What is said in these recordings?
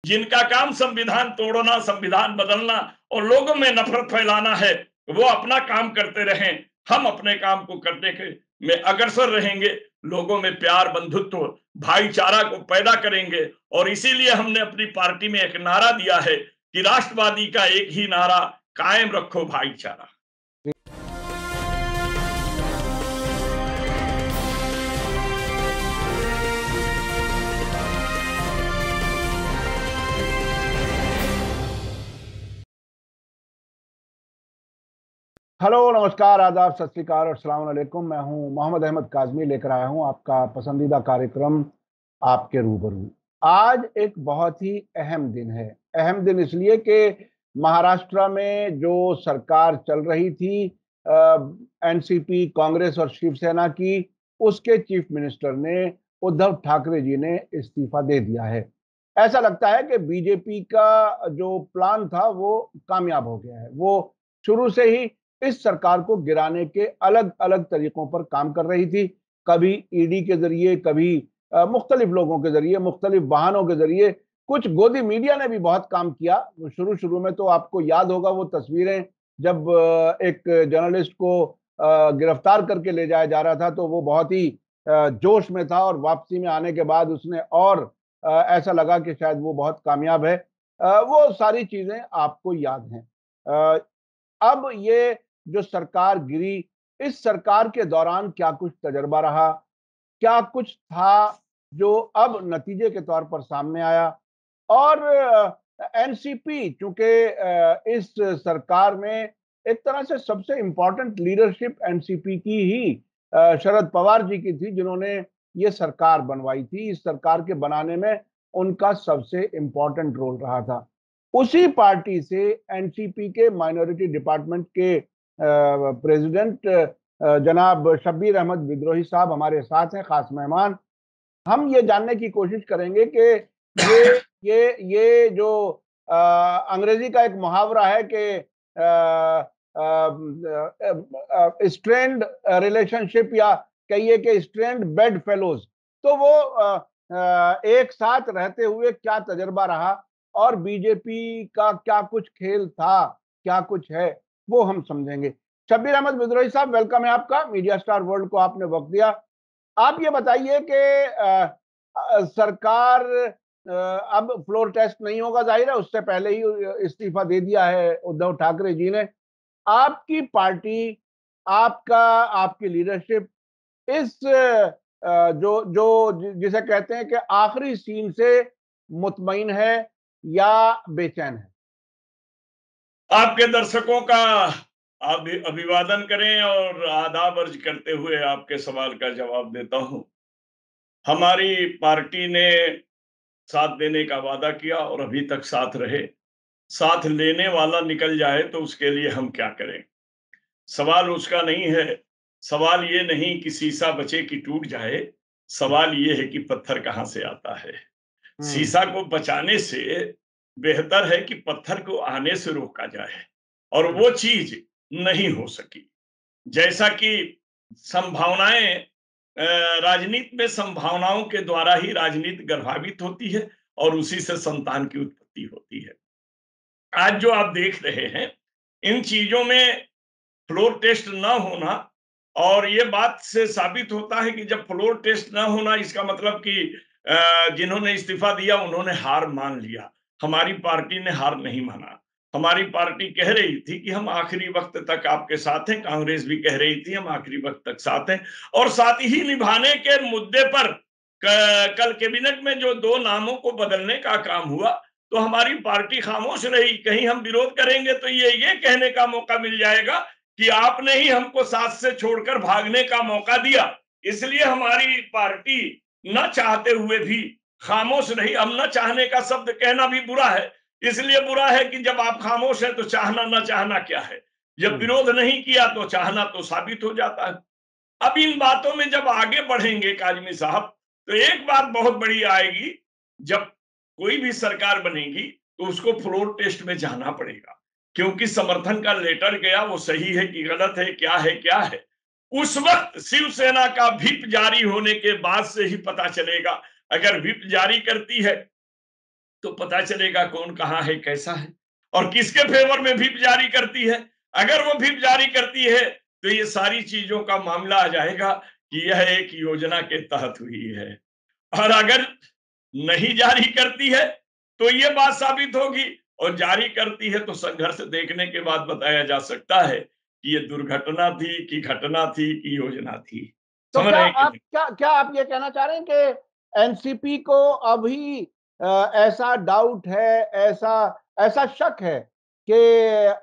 जिनका काम संविधान तोड़ना, संविधान बदलना और लोगों में नफरत फैलाना है, वो अपना काम करते रहें। हम अपने काम को करने के में अग्रसर रहेंगे, लोगों में प्यार, बंधुत्व, भाईचारा को पैदा करेंगे। और इसीलिए हमने अपनी पार्टी में एक नारा दिया है कि राष्ट्रवादी का एक ही नारा, कायम रखो भाईचारा। हेलो, नमस्कार, आदाब, सत श्री अकाल और अस्सलाम वालेकुम। मैं हूं मोहम्मद अहमद काज़मी, लेकर आया हूं आपका पसंदीदा कार्यक्रम आपके रूबरू। आज एक बहुत ही अहम दिन है। अहम दिन इसलिए कि महाराष्ट्र में जो सरकार चल रही थी, एनसीपी, कांग्रेस और शिवसेना की, उसके चीफ मिनिस्टर ने, उद्धव ठाकरे जी ने इस्तीफा दे दिया है। ऐसा लगता है कि बीजेपी का जो प्लान था वो कामयाब हो गया है। वो शुरू से ही इस सरकार को गिराने के अलग-अलग तरीकों पर काम कर रही थी। कभी ईडी के ज़रिए, कभी मुख्तलिफ लोगों के ज़रिए, मुख्तलिफ बहानों के ज़रिए, कुछ गोदी मीडिया ने भी बहुत काम किया। शुरू-शुरू में तो आपको याद होगा वो तस्वीरें, जब एक जर्नलिस्ट को गिरफ्तार करके ले जाया जा रहा था, तो वो बहुत ही जोश में था और वापसी में आने के बाद उसने और ऐसा लगा कि शायद वो बहुत कामयाब है। वो सारी चीज़ें आपको याद हैं। अ, अब ये जो सरकार गिरी, इस सरकार के दौरान क्या कुछ तजुर्बा रहा? क्या कुछ था जो अब नतीजे के तौर पर सामने आया? और एनसीपी चूँकि इस सरकार में एक तरह से सबसे इम्पोर्टेंट लीडरशिप एनसीपी की ही शरद पवार जी की थी, जिन्होंने ये सरकार बनवाई थी। इस सरकार के बनाने में उनका सबसे इम्पोर्टेंट रोल रहा था। उसी पार्टी से एनसीपी के माइनॉरिटी डिपार्टमेंट के प्रेसिडेंट जनाब शब्बीर अहमद विद्रोही साहब हमारे साथ हैं, खास मेहमान। हम ये जानने की कोशिश करेंगे कि ये ये जो अंग्रेजी का एक मुहावरा है कि स्ट्रेंड रिलेशनशिप, या कहिए कि स्ट्रेंड बेड फेलोज, तो वो एक साथ रहते हुए क्या तजर्बा रहा और बीजेपी का क्या कुछ खेल था, क्या कुछ है, वो हम समझेंगे। शब्बीर अहमद विद्रोही साहब, वेलकम है आपका। मीडिया स्टार वर्ल्ड को आपने वक्त दिया। आप ये बताइए कि सरकार अब फ्लोर टेस्ट नहीं होगा, जाहिर है, उससे पहले ही इस्तीफा दे दिया है उद्धव ठाकरे जी ने। आपकी पार्टी, आपका, आपकी लीडरशिप इस जो जो जिसे कहते हैं कि आखिरी सीन से मुतमईन है या बेचैन है? आपके दर्शकों का अभिवादन करें और आदाब अर्ज करते हुए आपके सवाल का जवाब देता हूं। हमारी पार्टी ने साथ देने का वादा किया और अभी तक साथ रहे। साथ लेने वाला निकल जाए तो उसके लिए हम क्या करें? सवाल उसका नहीं है। सवाल ये नहीं कि शीशा बचे कि टूट जाए। सवाल ये है कि पत्थर कहां से आता है। हम्म। शीशा को बचाने से बेहतर है कि पत्थर को आने से रोका जाए, और वो चीज नहीं हो सकी। जैसा कि संभावनाएं, राजनीति में संभावनाओं के द्वारा ही राजनीति गर्भावित होती है और उसी से संतान की उत्पत्ति होती है। आज जो आप देख रहे हैं, इन चीजों में फ्लोर टेस्ट ना होना, और ये बात से साबित होता है कि जब फ्लोर टेस्ट ना होना, इसका मतलब कि जिन्होंने इस्तीफा दिया उन्होंने हार मान लिया। हमारी पार्टी ने हार नहीं माना। हमारी पार्टी कह रही थी कि हम आखिरी वक्त तक आपके साथ हैं। कांग्रेस भी कह रही थी हम आखिरी वक्त तक साथ हैं। और साथ ही निभाने के मुद्दे पर कल कैबिनेट में जो दो नामों को बदलने का काम हुआ, तो हमारी पार्टी खामोश रही। कहीं हम विरोध करेंगे तो ये कहने का मौका मिल जाएगा कि आपने ही हमको साथ से छोड़कर भागने का मौका दिया। इसलिए हमारी पार्टी न चाहते हुए भी खामोश रही। अब न चाहने का शब्द कहना भी बुरा है। इसलिए बुरा है कि जब आप खामोश हैं तो चाहना न चाहना क्या है। जब हम्म। विरोध नहीं किया तो चाहना तो साबित हो जाता है। अब इन बातों में जब आगे बढ़ेंगे काजमी साहब, तो एक बात बहुत बड़ी आएगी। जब कोई भी सरकार बनेगी तो उसको फ्लोर टेस्ट में जाना पड़ेगा, क्योंकि समर्थन का लेटर गया, वो सही है कि गलत है, क्या है। उस वक्त शिवसेना का व्हिप जारी होने के बाद से ही पता चलेगा। अगर व्हिप जारी करती है तो पता चलेगा कौन कहाँ है, कैसा है और किसके फेवर में व्हिप जारी करती है। अगर वो व्हिप जारी करती है तो ये सारी चीजों का मामला आ जाएगा कि यह एक योजना के तहत हुई है, और अगर नहीं जारी करती है तो ये बात साबित होगी, और जारी करती है तो संघर्ष देखने के बाद बताया जा सकता है कि ये दुर्घटना थी कि घटना थी कि योजना थी। तो समझ क्या रहे हैं कि आप नहीं? क्या आप ये कहना चाह रहे हैं कि एनसीपी को अभी ऐसा डाउट है, ऐसा ऐसा शक है कि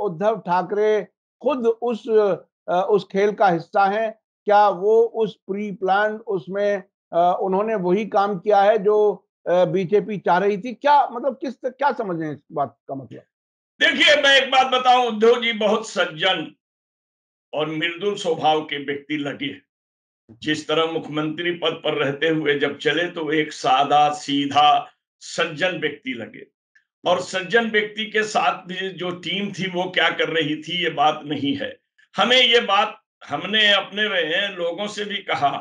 उद्धव ठाकरे खुद उस खेल का हिस्सा हैं? क्या वो उस प्री प्लान उसमें उन्होंने वही काम किया है जो बीजेपी चाह रही थी? क्या मतलब क्या समझ रहे हैं इस बात का मतलब? देखिए, मैं एक बात बताऊं, उद्धव जी बहुत सज्जन और मृदुल स्वभाव के व्यक्ति लगे। जिस तरह मुख्यमंत्री पद पर रहते हुए जब चले तो एक सादा सीधा सज्जन व्यक्ति लगे, और सज्जन व्यक्ति के साथ भी जो टीम थी वो क्या कर रही थी ये बात नहीं है। हमें ये बात, हमने अपने लोगों से भी कहा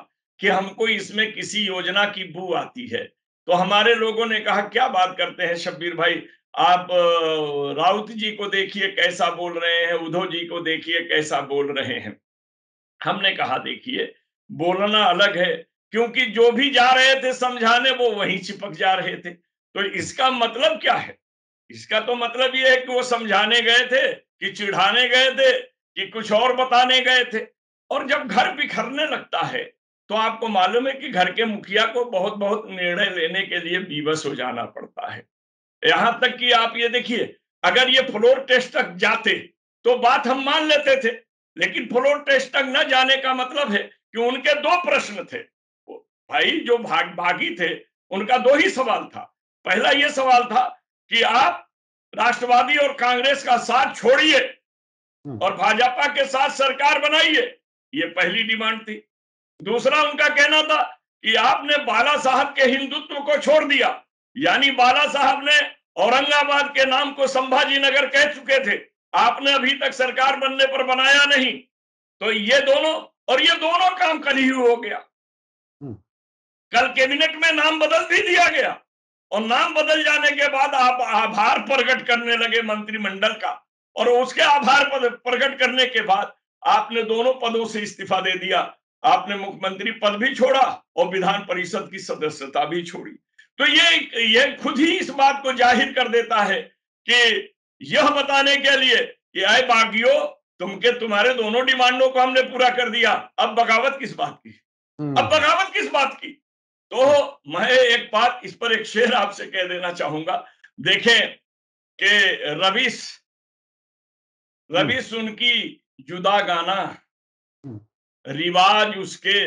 कि हमको इसमें किसी योजना की बू आती है, तो हमारे लोगों ने कहा क्या बात करते हैं शब्बीर भाई, आप राउत जी को देखिए कैसा बोल रहे हैं, उद्धव जी को देखिए कैसा बोल रहे हैं। हमने कहा देखिए, बोलना अलग है, क्योंकि जो भी जा रहे थे समझाने वो वहीं चिपक जा रहे थे। तो इसका मतलब क्या है? इसका तो मतलब ये है कि वो समझाने गए थे कि चिढ़ाने गए थे कि कुछ और बताने गए थे। और जब घर बिखरने लगता है तो आपको मालूम है कि घर के मुखिया को बहुत बहुत निर्णय लेने के लिए विवश हो जाना पड़ता है। यहां तक कि आप ये देखिए, अगर ये फ्लोर टेस्ट तक जाते तो बात हम मान लेते थे, लेकिन फ्लोर टेस्ट तक न जाने का मतलब है कि उनके दो प्रश्न थे। भाई जो भागी थे उनका दो ही सवाल था। पहला ये सवाल था कि आप राष्ट्रवादी और कांग्रेस का साथ छोड़िए और भाजपा के साथ सरकार बनाइए, ये पहली डिमांड थी। दूसरा उनका कहना था कि आपने बाला साहब के हिंदुत्व को छोड़ दिया, यानी बाला साहब ने औरंगाबाद के नाम को संभाजी नगर कह चुके थे, आपने अभी तक सरकार बनने पर बनाया नहीं। तो ये दोनों, और ये दोनों काम कल ही हो गया। कल कैबिनेट में नाम बदल भी दिया गया, और नाम बदल जाने के बाद आप आभार प्रकट करने लगे मंत्रिमंडल का, और उसके आभार प्रकट करने के बाद आपने दोनों पदों से इस्तीफा दे दिया। आपने मुख्यमंत्री पद भी छोड़ा और विधान परिषद की सदस्यता भी छोड़ी। तो ये खुद ही इस बात को जाहिर कर देता है कि यह बताने के लिए कि आए बागियो, तुम्हारे दोनों डिमांडों को हमने पूरा कर दिया, अब बगावत किस बात की, अब बगावत किस बात की। तो मैं एक बात इस पर एक शेर आपसे कह देना चाहूंगा। देखें कि रवीश रवीश उनकी जुदा गाना, रिवाज उसके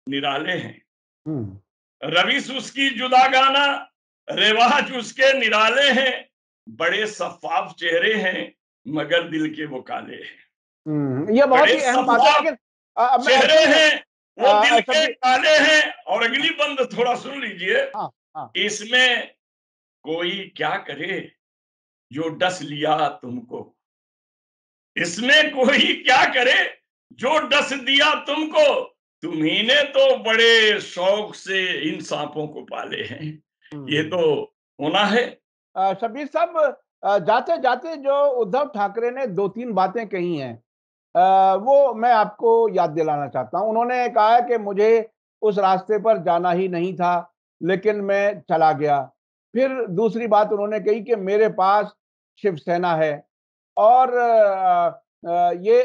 निराले हैं। रवीश उसकी जुदा गाना, रिवाज उसके निराले हैं, बड़े शफाफ चेहरे हैं मगर दिल के वो काले हैं। ये बहुत बड़े ही अहम बात है, शफाफ लेकिन चेहरे सुनिए, हैं, वो दिल के सभी, काले हैं। और अगली बंद थोड़ा सुन लीजिए, हाँ हाँ, इसमें कोई क्या करे जो डस लिया तुमको, इसमें कोई क्या करे जो डस दिया तुमको, तुम्ही ने तो बड़े शौक से इन सांपों को पाले हैं। ये तो होना है। शब्बीर साहब, जाते जाते जो उद्धव ठाकरे ने दो तीन बातें कही हैं, वो मैं आपको याद दिलाना चाहता हूं। उन्होंने कहा कि मुझे उस रास्ते पर जाना ही नहीं था, लेकिन मैं चला गया। फिर दूसरी बात उन्होंने कही कि मेरे पास शिवसेना है। और ये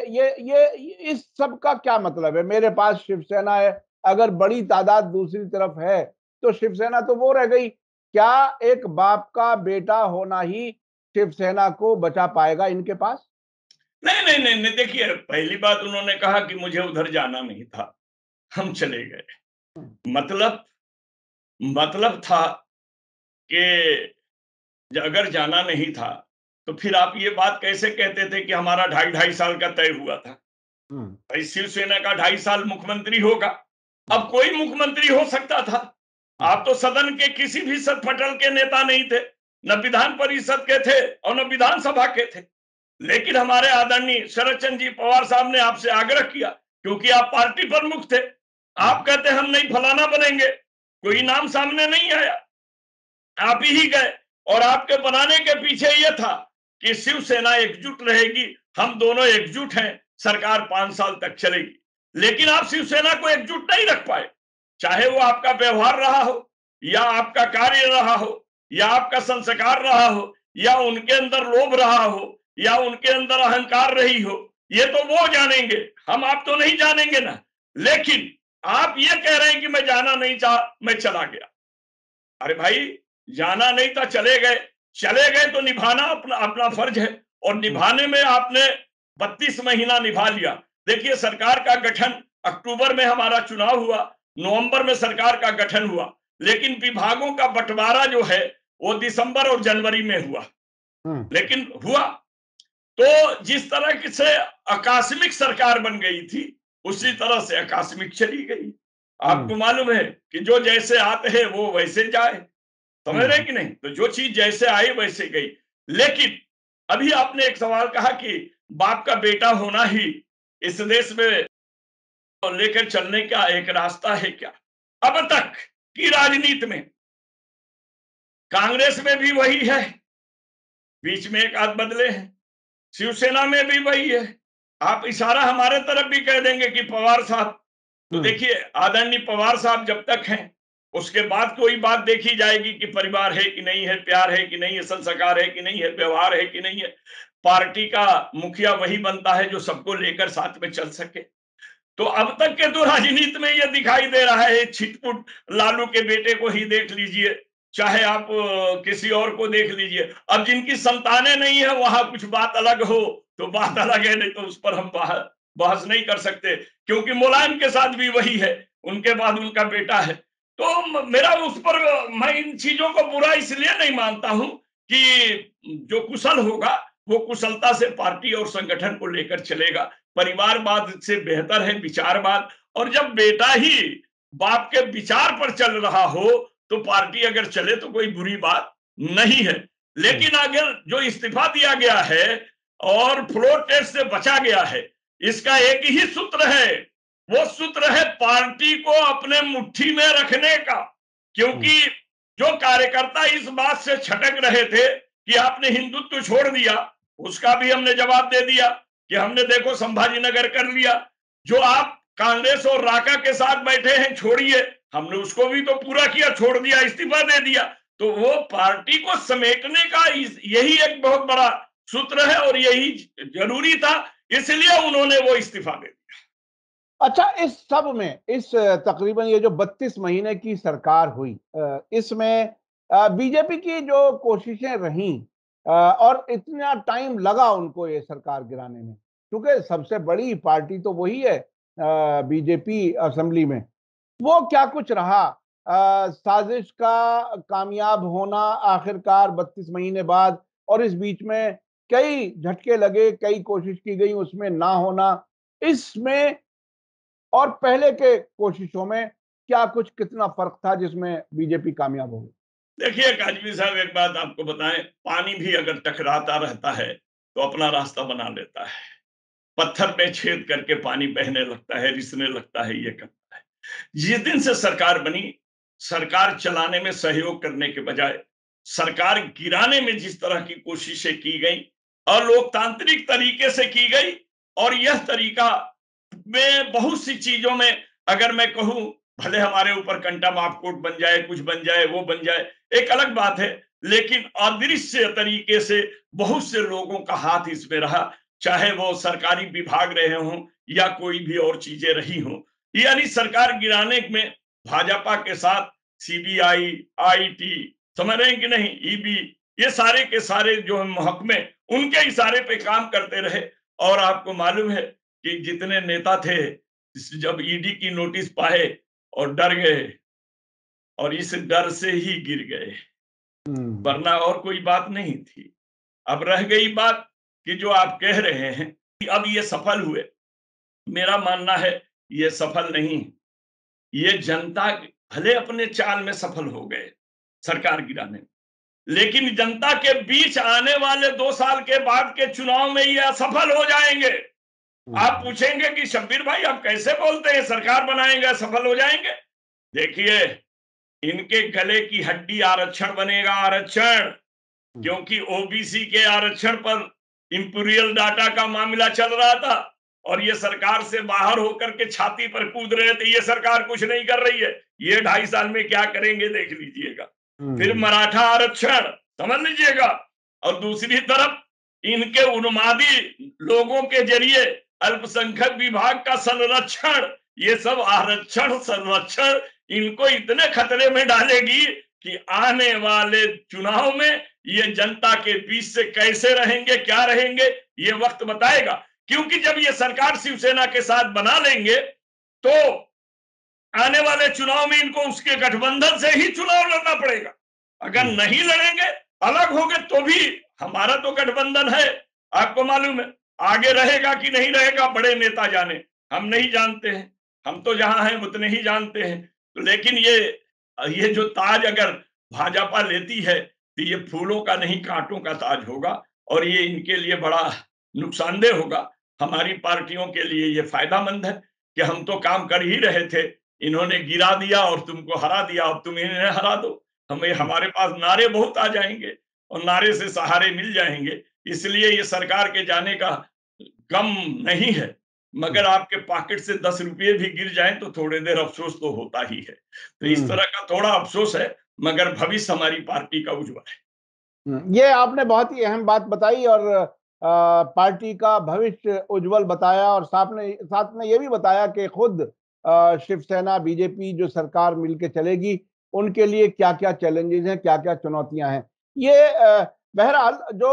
इस सब का क्या मतलब है? मेरे पास शिवसेना है, अगर बड़ी तादाद दूसरी तरफ है तो शिवसेना तो वो रह गई। क्या एक बाप का बेटा होना ही शिवसेना को बचा पाएगा इनके पास? नहीं नहीं नहीं नहीं, देखिए पहली बात उन्होंने कहा कि मुझे उधर जाना नहीं था, हम चले गए। मतलब मतलब था कि अगर जाना नहीं था तो फिर आप ये बात कैसे कहते थे कि हमारा 2.5 साल का तय हुआ था। भाई शिवसेना का 2.5 साल मुख्यमंत्री होगा, अब कोई मुख्यमंत्री हो सकता था। आप तो सदन के किसी भी सदपटल के नेता नहीं थे, न विधान परिषद के थे और न विधानसभा के थे। लेकिन हमारे आदरणीय शरद चंद्र जी पवार साहब ने आपसे आग्रह किया, क्योंकि आप पार्टी प्रमुख थे। आप कहते हम नहीं फलाना बनेंगे, कोई नाम सामने नहीं आया, आप ही गए और आपके बनाने के पीछे ये था कि शिवसेना एकजुट रहेगी, हम दोनों एकजुट हैं, सरकार 5 साल तक चलेगी। लेकिन आप शिवसेना को एकजुट नहीं रख पाए, चाहे वो आपका व्यवहार रहा हो, या आपका कार्य रहा हो, या आपका संस्कार रहा हो, या उनके अंदर लोभ रहा हो, या उनके अंदर अहंकार रही हो, ये तो वो जानेंगे, हम आप तो नहीं जानेंगे ना। लेकिन आप ये कह रहे हैं कि मैं जाना नहीं चाह, मैं चला गया। अरे भाई, जाना नहीं था, चले गए तो निभाना अपना अपना फर्ज है, और निभाने में आपने 32 महीना निभा लिया। देखिए, सरकार का गठन अक्टूबर में, हमारा चुनाव हुआ, नवंबर में सरकार का गठन हुआ, लेकिन विभागों का बंटवारा जो है वो दिसंबर और जनवरी में हुआ, लेकिन हुआ। तो जिस तरह से आकस्मिक सरकार बन गई थी, उसी तरह से आकस्मिक चली गई। आपको मालूम है कि जो जैसे आते हैं वो वैसे जाए, समझ रहे कि नहीं? तो जो चीज जैसे आई वैसे गई। लेकिन अभी आपने एक सवाल कहा कि बाप का बेटा होना ही इस देश में लेकर चलने का एक रास्ता है क्या? अब तक की राजनीति में कांग्रेस में भी वही है, बीच में एक आध बदले हैं, शिवसेना में भी वही है। आप इशारा हमारे तरफ भी कह देंगे कि पवार साहब, तो देखिए, आदरणीय पवार साहब जब तक हैं, उसके बाद कोई बात देखी जाएगी कि परिवार है कि नहीं है, प्यार है कि नहीं है, संस्कार है कि नहीं है, व्यवहार है कि नहीं है। पार्टी का मुखिया वही बनता है जो सबको लेकर साथ में चल सके। तो अब तक के तो राजनीति में यह दिखाई दे रहा है, छिटपुट लालू के बेटे को ही देख लीजिए, चाहे आप किसी और को देख लीजिए। अब जिनकी संतानें नहीं है, वहां कुछ बात अलग हो तो बात अलग है, नहीं तो उस पर हम बहस नहीं कर सकते, क्योंकि मुलायम के साथ भी वही है, उनके बाद उनका बेटा है। तो मेरा उस पर, मैं इन चीजों को बुरा इसलिए नहीं मानता हूं कि जो कुशल होगा वो कुशलता से पार्टी और संगठन को लेकर चलेगा। परिवारवाद से बेहतर है विचारवाद, और जब बेटा ही बाप के विचार पर चल रहा हो तो पार्टी अगर चले तो कोई बुरी बात नहीं है। लेकिन अगर जो इस्तीफा दिया गया है और फ्लोर टेस्ट से बचा गया है, इसका एक ही सूत्र है, वो सूत्र है पार्टी को अपने मुट्ठी में रखने का। क्योंकि जो कार्यकर्ता इस बात से छटक रहे थे कि आपने हिंदुत्व छोड़ दिया, उसका भी हमने जवाब दे दिया कि हमने देखो संभाजीनगर कर लिया। जो आप कांग्रेस और राका के साथ बैठे हैं, छोड़िए, हमने उसको भी तो पूरा किया, छोड़ दिया, इस्तीफा दे दिया। तो वो पार्टी को समेटने का यही एक बहुत बड़ा सूत्र है, और यही जरूरी था, इसलिए उन्होंने वो इस्तीफा दे दिया। अच्छा, इस सब में, इस तकरीबन ये जो 32 महीने की सरकार हुई, इसमें बीजेपी की जो कोशिशें रहीं, और इतना टाइम लगा उनको ये सरकार गिराने में, क्योंकि सबसे बड़ी पार्टी तो वही है बीजेपी असेंबली में, वो क्या कुछ रहा? साजिश का कामयाब होना आखिरकार 32 महीने बाद, और इस बीच में कई झटके लगे, कई कोशिश की गई, उसमें ना होना, इसमें और पहले के कोशिशों में क्या कुछ, कितना फर्क था जिसमें बीजेपी कामयाब हो गई? देखिए काजमी साहब, एक बात आपको बताएं, पानी भी अगर टकराता रहता है तो अपना रास्ता बना लेता है। पत्थर पे छेद करके पानी बहने लगता है, रिसने लगता है, ये करता है। जिस दिन से सरकार बनी, सरकार चलाने में सहयोग करने के बजाय सरकार गिराने में जिस तरह की कोशिशें की गई, अलोकतांत्रिक तरीके से की गई, और यह तरीका में बहुत सी चीजों में, अगर मैं कहूं, भले हमारे ऊपर कंटा माफकोट बन जाए, कुछ बन जाए, वो बन जाए, एक अलग बात है, लेकिन अदृश्य तरीके से बहुत से लोगों का हाथ इसमें रहा, चाहे वो सरकारी विभाग रहे हों या कोई भी और चीजें रही हों। यानी सरकार गिराने में भाजपा के साथ सीबीआई, आईटी, समझ रहे हैं कि नहीं, ईबी, ये सारे के सारे जो महकमे उनके इशारे पे काम करते रहे। और आपको मालूम है कि जितने नेता थे, जब ईडी की नोटिस पाए और डर गए, और इस डर से ही गिर गए, वरना और कोई बात नहीं थी। अब रह गई बात कि जो आप कह रहे हैं कि अब ये सफल हुए, मेरा मानना है ये सफल नहीं, ये जनता भले अपने चाल में सफल हो गए सरकार गिराने में, लेकिन जनता के बीच आने वाले 2 साल के बाद के चुनाव में ये असफल हो जाएंगे। आप पूछेंगे कि शब्बीर भाई आप कैसे बोलते हैं, सरकार बनाएंगे सफल हो जाएंगे? देखिए, इनके गले की हड्डी आरक्षण बनेगा, आरक्षण। क्योंकि ओबीसी के आरक्षण पर इंपीरियल डाटा का मामला चल रहा था और ये सरकार से बाहर होकर के छाती पर कूद रहे थे, ये सरकार कुछ नहीं कर रही है, ये 2.5 साल में क्या करेंगे देख लीजिएगा। फिर मराठा आरक्षण समझ लीजिएगा, और दूसरी तरफ इनके उन्मादी लोगों के जरिए अल्पसंख्यक विभाग का संरक्षण, ये सब आरक्षण संरक्षण इनको इतने खतरे में डालेगी कि आने वाले चुनाव में ये जनता के बीच से कैसे रहेंगे, क्या रहेंगे, ये वक्त बताएगा। क्योंकि जब ये सरकार शिवसेना के साथ बना लेंगे तो आने वाले चुनाव में इनको उसके गठबंधन से ही चुनाव लड़ना पड़ेगा। अगर नहीं लड़ेंगे, अलग होंगे, तो भी हमारा तो गठबंधन है, आपको मालूम है। आगे रहेगा कि नहीं रहेगा बड़े नेता जाने, हम नहीं जानते हैं, हम तो जहां हैं उतने ही जानते हैं। तो लेकिन ये जो ताज अगर भाजपा लेती है तो ये फूलों का नहीं कांटों का ताज होगा, और ये इनके लिए बड़ा नुकसानदेह होगा। हमारी पार्टियों के लिए ये फायदामंद है कि हम तो काम कर ही रहे थे, इन्होंने गिरा दिया और तुमको हरा दिया, अब तुम इन्हें हरा दो। हमारे पास नारे बहुत आ जाएंगे और नारे से सहारे मिल जाएंगे, इसलिए ये सरकार के जाने का गम नहीं है। मगर आपके पॉकेट से 10 रुपये भी गिर जाएं तो थोड़ी देर अफसोस तो होता ही है। तो इस तरह का थोड़ा अफसोस है, मगर भविष्य हमारी पार्टी का उज्जवल है। ये आपने बहुत ही अहम बात बताई और पार्टी का भविष्य उज्जवल बताया, और साथ में ये भी बताया कि खुद शिवसेना बीजेपी जो सरकार मिलके चलेगी उनके लिए क्या क्या चैलेंजेस हैं, क्या क्या चुनौतियां हैं। ये बहरहाल जो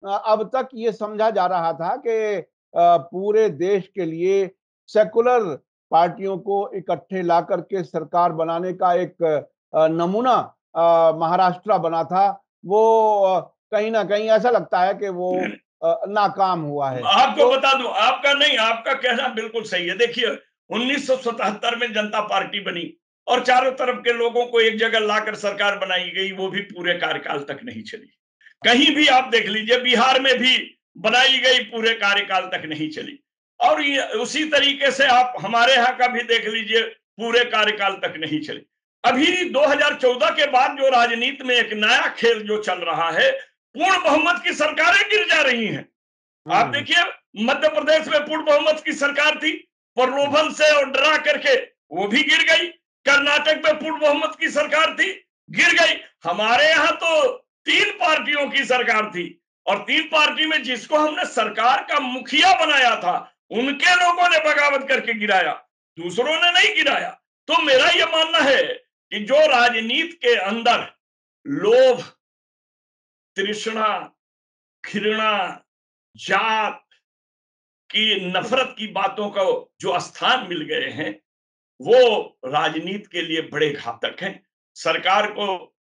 अब तक ये समझा जा रहा था कि पूरे देश के लिए सेकुलर पार्टियों को इकट्ठे ला करके सरकार बनाने का एक नमूना महाराष्ट्र बना था, वो कहीं ना कहीं ऐसा लगता है कि वो नाकाम हुआ है। आपको तो बता दूं, आपका नहीं, आपका कहना बिल्कुल सही है। देखिए 1977 में जनता पार्टी बनी और चारों तरफ के लोगों को एक जगह लाकर सरकार बनाई गई, वो भी पूरे कार्यकाल तक नहीं चली। कहीं भी आप देख लीजिए, बिहार में भी बनाई गई, पूरे कार्यकाल तक नहीं चली। और ये उसी तरीके से आप हमारे यहाँ का भी देख लीजिए, पूरे कार्यकाल तक नहीं चली। अभी 2014 के बाद जो राजनीति में एक नया खेल जो चल रहा है, पूर्ण बहुमत की सरकारें गिर जा रही हैं। आप देखिए मध्य प्रदेश में पूर्ण बहुमत की सरकार थी, प्रलोभन से और डरा करके वो भी गिर गई। कर्नाटक में पूर्ण बहुमत की सरकार थी, गिर गई। हमारे यहाँ तो 3 पार्टियों की सरकार थी, और 3 पार्टी में जिसको हमने सरकार का मुखिया बनाया था उनके लोगों ने बगावत करके गिराया, दूसरों ने नहीं गिराया। तो मेरा यह मानना है कि जो राजनीति के अंदर लोभ, तृष्णा, घृणा, जात की नफरत की बातों को जो स्थान मिल गए हैं, वो राजनीति के लिए बड़े घातक हैं। सरकार को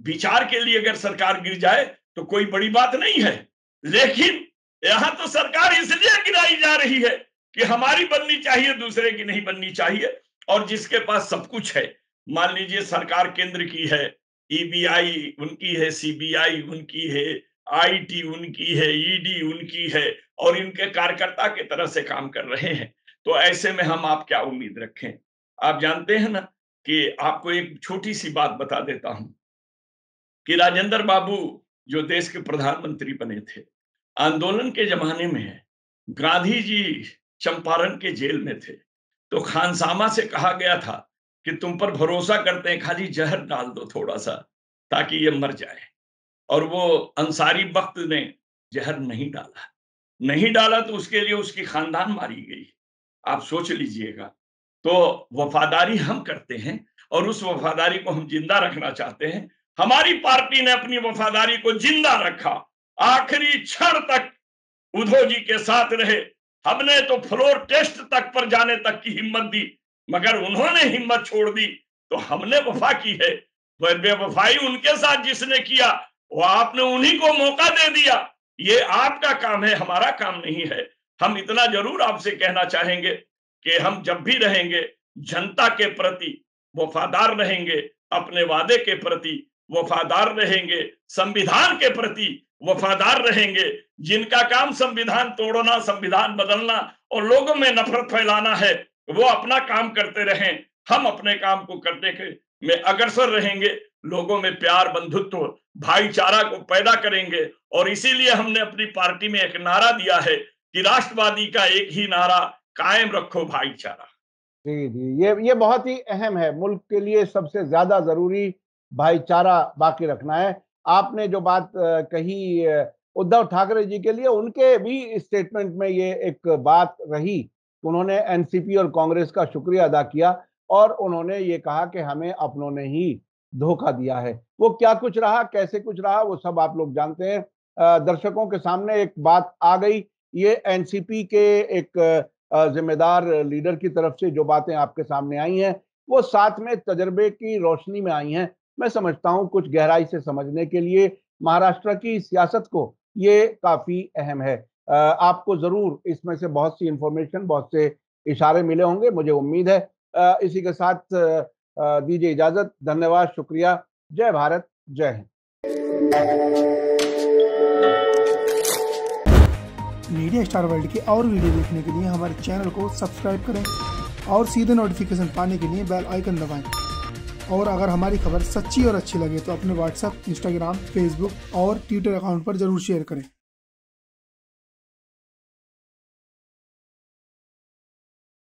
विचार के लिए अगर सरकार गिर जाए तो कोई बड़ी बात नहीं है, लेकिन यहां तो सरकार इसलिए गिराई जा रही है कि हमारी बननी चाहिए, दूसरे की नहीं बननी चाहिए। और जिसके पास सब कुछ है, मान लीजिए सरकार केंद्र की है, ईबीआई उनकी है, सीबीआई उनकी है, आईटी उनकी है, ईडी उनकी है, और इनके कार्यकर्ता की तरह से काम कर रहे हैं। तो ऐसे में हम आप क्या उम्मीद रखें? आप जानते हैं ना कि आपको एक छोटी सी बात बता देता हूं कि राजेंद्र बाबू जो देश के प्रधानमंत्री बने थे, आंदोलन के जमाने में गांधी जी चंपारण के जेल में थे, तो खानसामा से कहा गया था कि तुम पर भरोसा करते हैं, खाली जहर डाल दो थोड़ा सा ताकि ये मर जाए। और वो अंसारी वक्त ने जहर नहीं डाला तो उसके लिए उसकी खानदान मारी गई। आप सोच लीजिएगा। तो वफादारी हम करते हैं और उस वफादारी को हम जिंदा रखना चाहते हैं। हमारी पार्टी ने अपनी वफादारी को जिंदा रखा, आखिरी क्षण तक उद्धव जी के साथ रहे। हमने तो फ्लोर टेस्ट तक पर जाने तक की हिम्मत दी, मगर उन्होंने हिम्मत छोड़ दी, तो हमने वफा की है। बेवफाई उनके साथ जिसने किया, वो आपने उन्हीं को मौका दे दिया। ये आपका काम है, हमारा काम नहीं है। हम इतना जरूर आपसे कहना चाहेंगे कि हम जब भी रहेंगे जनता के प्रति वफादार रहेंगे, अपने वादे के प्रति वफादार रहेंगे, संविधान के प्रति वफादार रहेंगे। जिनका काम संविधान तोड़ना, संविधान बदलना और लोगों में नफरत फैलाना है, वो अपना काम करते रहें। हम अपने काम को करने के में अग्रसर रहेंगे। लोगों में प्यार, बंधुत्व, भाईचारा को पैदा करेंगे। और इसीलिए हमने अपनी पार्टी में एक नारा दिया है कि राष्ट्रवादी का एक ही नारा, कायम रखो भाईचारा। जी, जी, ये बहुत ही अहम है। मुल्क के लिए सबसे ज़्यादा ज़रूरी भाईचारा बाकी रखना है। आपने जो बात कही उद्धव ठाकरे जी के लिए, उनके भी स्टेटमेंट में ये एक बात रही। उन्होंने एनसीपी और कांग्रेस का शुक्रिया अदा किया और उन्होंने ये कहा कि हमें अपनों ने ही धोखा दिया है। वो क्या कुछ रहा, कैसे कुछ रहा, वो सब आप लोग जानते हैं। दर्शकों के सामने एक बात आ गई, ये एनसीपी के एक जिम्मेदार लीडर की तरफ से जो बातें आपके सामने आई हैं, वो साथ में तजर्बे की रोशनी में आई हैं। मैं समझता हूं कुछ गहराई से समझने के लिए महाराष्ट्र की सियासत को ये काफी अहम है। आपको जरूर इसमें से बहुत सी इंफॉर्मेशन, बहुत से इशारे मिले होंगे, मुझे उम्मीद है। इसी के साथ दीजिए इजाजत। धन्यवाद, शुक्रिया। जय भारत, जय हिंद। मीडिया स्टार वर्ल्ड के और वीडियो देखने के लिए हमारे चैनल को सब्सक्राइब करें और सीधे नोटिफिकेशन पाने के लिए बेल आइकन दबाएं। और अगर हमारी खबर सच्ची और अच्छी लगे तो अपने व्हाट्सएप, इंस्टाग्राम, फेसबुक और ट्विटर अकाउंट पर जरूर शेयर करें।